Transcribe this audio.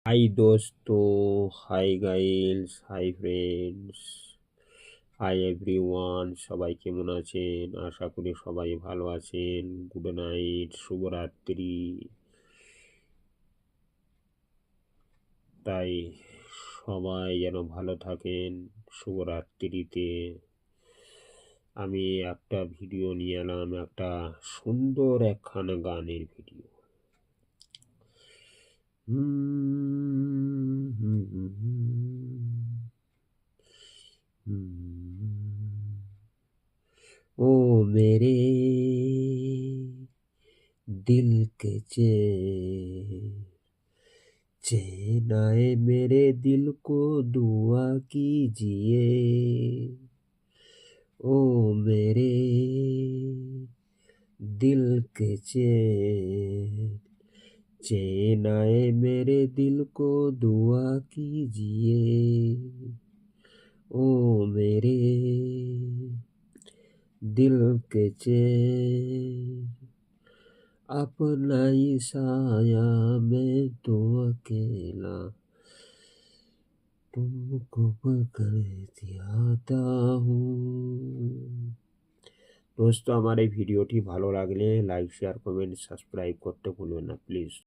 हाय दोस्तों, hi guys, hi friends, hi everyone. সবাই কেমন আছেন? আশা করি সবাই ভালো আছেন। গুড নাইট, শুভরাত্রি। তাই সবাই যেন ভালো থাকেন শুভরাত্রিতে। আমি একটা ভিডিও নিয়ে এলাম, একটা সুন্দর একখানা গানের ভিডিও। হুম হুম হুম হুম হুম। ओ मेरे दिल के चैन, चैन आए मेरे दिल को दुआ कीजिए। ओ मेरे दिल के चैन, चैन आए मेरे दिल को दुआ कीजिए। ओ मेरे दिल के चैन, अपना ही साया मैं तो अकेला तुमको पकड़ चाहता हूँ। दोस्तों, আমার এই ভিডিওটি ভালো লাগলে লাইক, শেয়ার, কমেন্ট, সাবস্ক্রাইব করতে ভুলবেন না প্লিজ।